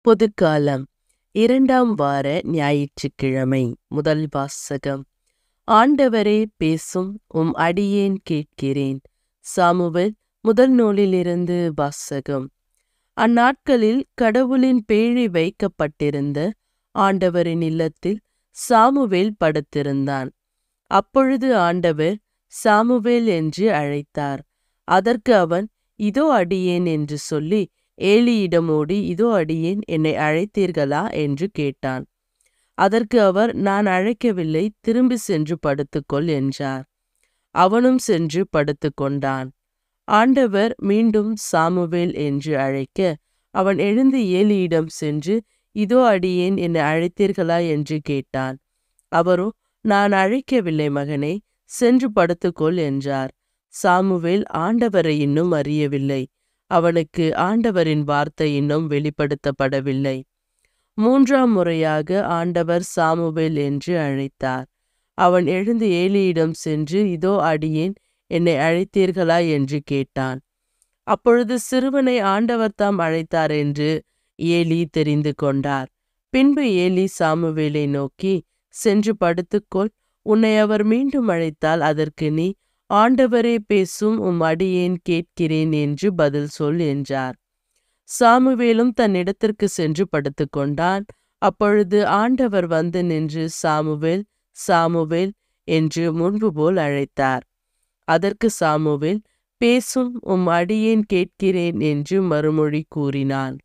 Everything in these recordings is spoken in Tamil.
பொதுக்காலம் 2ஆம் வார ஞாயிற்றுக்கிழமை. முதல் வாசகம். ஆண்டவரே பேசும், உம் அடியேன் கேட்கிறேன். சாமுவேல் முதல் நூலிலிருந்து வாசகம். அந்நாட்களில் கடவுளின் பேழை வைக்கப்பட்டிருந்த ஆண்டவரின் இல்லத்தில் சாமுவேல் படுத்திருந்தான். அப்பொழுது ஆண்டவர் சாமுவேல் என்று அழைத்தார். அதற்கு அவன், இதோ அடியேன் என்று சொல்லி ஏலியிடமோடி, இதோ அடியேன், என்னை அழைத்தீர்களா என்று கேட்டான். அதற்கு அவர், நான் அழைக்கவில்லை, திரும்பி சென்று படுத்துக்கொள் என்றார். அவனும் சென்று படுத்துக்கொண்டான். ஆண்டவர் மீண்டும் சாமுவேல் என்று அழைக்க, அவன் எழுந்து ஏலியிடம் சென்று, இதோ அடியேன், என்னை அழைத்தீர்களா என்று கேட்டான். அவரோ, நான் அழைக்கவில்லை மகனே, சென்று படுத்துக்கொள் என்றார். சாமுவேல் ஆண்டவரை இன்னும் அறியவில்லை. அவனுக்கு ஆண்டவரின் வார்த்தை இன்னும் வெளிப்படுத்தப்படவில்லை. 3ஆம் முறையாக ஆண்டவர் சாமுவேல் என்று அழைத்தார். அவன் எழுந்து ஏலியிடம் சென்று, இதோ அடியேன், என்னை அழைத்தீர்களா என்று கேட்டான். அப்பொழுது சிறுவனை ஆண்டவர் தாம் அழைத்தார் என்று ஏலி தெரிந்து கொண்டார். பின்பு ஏலி சாமுவேலை நோக்கி, சென்று படுத்துக்கொள், உன்னை அவர் மீண்டும் அழைத்தால் அதற்கு நீ, ஆண்டவரே பேசும், உம் அடியேன் கேட்கிறேன் என்று பதில் சொல் என்றார். சாமுவேலும் தன் இடத்திற்கு சென்று படுத்துக்கொண்டான். அப்பொழுது ஆண்டவர் வந்து நின்று, சாமுவேல், சாமுவேல் என்று முன்பு போல் அழைத்தார். அதற்கு சாமுவேல், பேசும், உம் அடியேன் கேட்கிறேன் என்று மறுமொழி கூறினான்.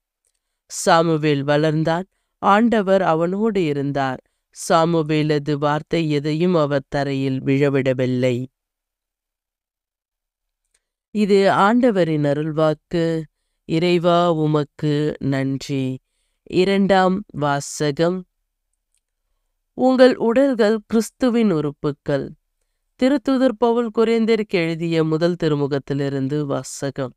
சாமுவேல் வளர்ந்தான். ஆண்டவர் அவனோடு இருந்தார். சாமுவேலது வார்த்தை எதையும் அவர் தரையில் விழவிடவில்லை. இது ஆண்டவரின் அருள்வாக்கு. இறைவா, உமக்கு நன்றி. 2ஆம் வாசகம். உங்கள் உடல்கள் கிறிஸ்துவின் உறுப்புக்கள். திருத்தூதர் பவுல் கொரிந்தியருக்கு எழுதிய முதல் திருமுகத்திலிருந்து வாசகம்.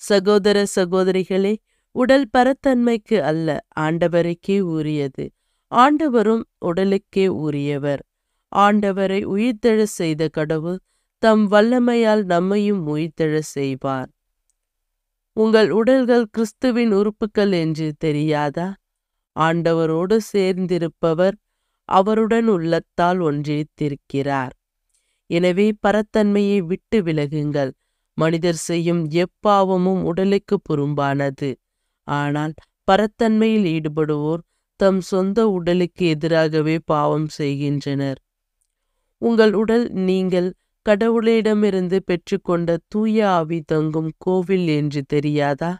சகோதர சகோதரிகளே, உடல் பரத்தன்மைக்கு அல்ல, ஆண்டவருக்கே உரியது. ஆண்டவரும் உடலுக்கே உரியவர். ஆண்டவரை உயிர்த்தெழ செய்த கடவுள் தம் வல்லமையால் நம்மையும் உயிர்த்தெழ செய்வார். உங்கள் உடல்கள் கிறிஸ்துவின் உறுப்புக்கள் என்று தெரியாதா? ஆண்டவரோடு சேர்ந்திருப்பவர் அவருடன் உள்ளத்தால் ஒன்றித்திருக்கிறார். எனவே பரத்தன்மையை விட்டு விலகுங்கள். மனிதர் செய்யும் எப்பாவமும் உடலுக்கு புறம்பானது. ஆனால் பரத்தன்மையில் ஈடுபடுவோர் தம் சொந்த உடலுக்கு எதிராகவே பாவம் செய்கின்றனர். உங்கள் உடல் நீங்கள் கடவுளிடமிருந்து பெற்றுக்கொண்ட தூய ஆவி தங்கும் கோவில் என்று தெரியாதா?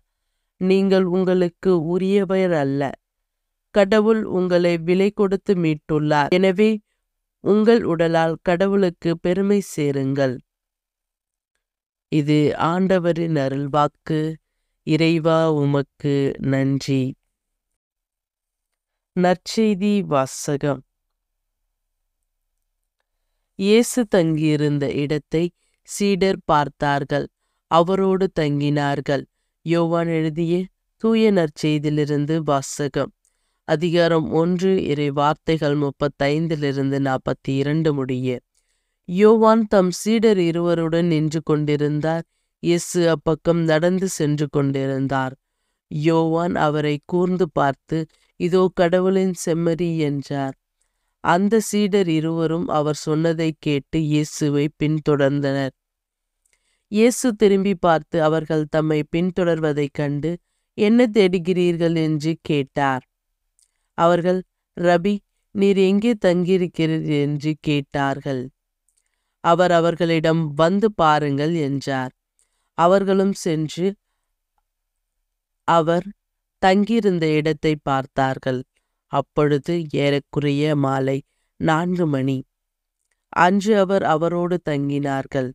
நீங்கள் உங்களுக்கு உரியவர் அல்ல. கடவுள் உங்களை விலை கொடுத்து மீட்டுள்ளார். எனவே உங்கள் உடலால் கடவுளுக்கு பெருமை சேருங்கள். இது ஆண்டவரின் அருள்வாக்கு. இறைவா, உமக்கு நன்றி. நற்செய்தி வாசகம். இயேசு தங்கியிருந்த இடத்தை சீடர் பார்த்தார்கள். அவரோடு தங்கினார்கள். யோவான் எழுதிய தூய நற்செய்தியிலிருந்து வாசகம். அதிகாரம் 1, இறை வார்த்தைகள் 35 42 முடிய. யோவான் தம் சீடர் இருவருடன் நின்று கொண்டிருந்தார். இயேசு அப்பக்கம் நடந்து சென்று கொண்டிருந்தார். யோவான் அவரை கூர்ந்து பார்த்து, இதோ கடவுளின் செம்மறி என்றார். அந்த சீடர் இருவரும் அவர் சொன்னதை கேட்டு இயேசுவை பின்தொடர்ந்தனர். இயேசு திரும்பி பார்த்து அவர்கள் தம்மை பின்தொடர்வதைக் கண்டு, என்ன தேடுகிறீர்கள் என்று கேட்டார். அவர்கள், ரபி, நீர் எங்கே தங்கியிருக்கிறீர் என்று கேட்டார்கள். அவர் அவர்களிடம், வந்து பாருங்கள் என்றார். அவர்களும் சென்று அவர் தங்கியிருந்த இடத்தை பார்த்தார்கள். அப்பொழுது ஏறக்குறைய மாலை 4 மணி. அன்று அவர் அவரோடு தங்கினார்கள்.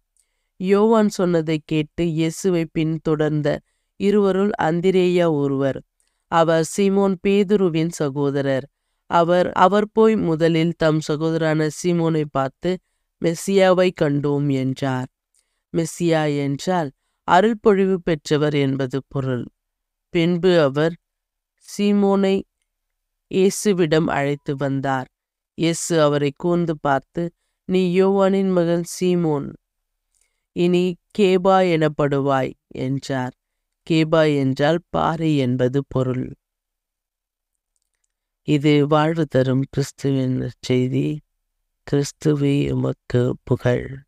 யோவான் சொன்னதை கேட்டு இயேசுவை பின்தொடர்ந்த இருவருள் அந்திரேயா ஒருவர். அவர் சீமோன் பேதுருவின் சகோதரர். அவர் போய் முதலில் தம் சகோதரரான சீமோனை பார்த்து, மெசியாவை கண்டோம் என்றார். மெசியா என்றால் அருள்பொழிவு பெற்றவர் என்பது பொருள். பின்பு அவர் சீமோனை இயேசுவிடம் அழைத்து வந்தார். இயேசு அவரை கூர்ந்து பார்த்து, நீ யோவானின் மகன் சீமோன், இனி கேபா எனப்படுவாய் என்றார். கேபா என்றால் பாறை என்பது பொருள். இது வாழ்வு தரும் கிறிஸ்துவின் செய்தி. கிறிஸ்துவே உமக்கு புகழ்.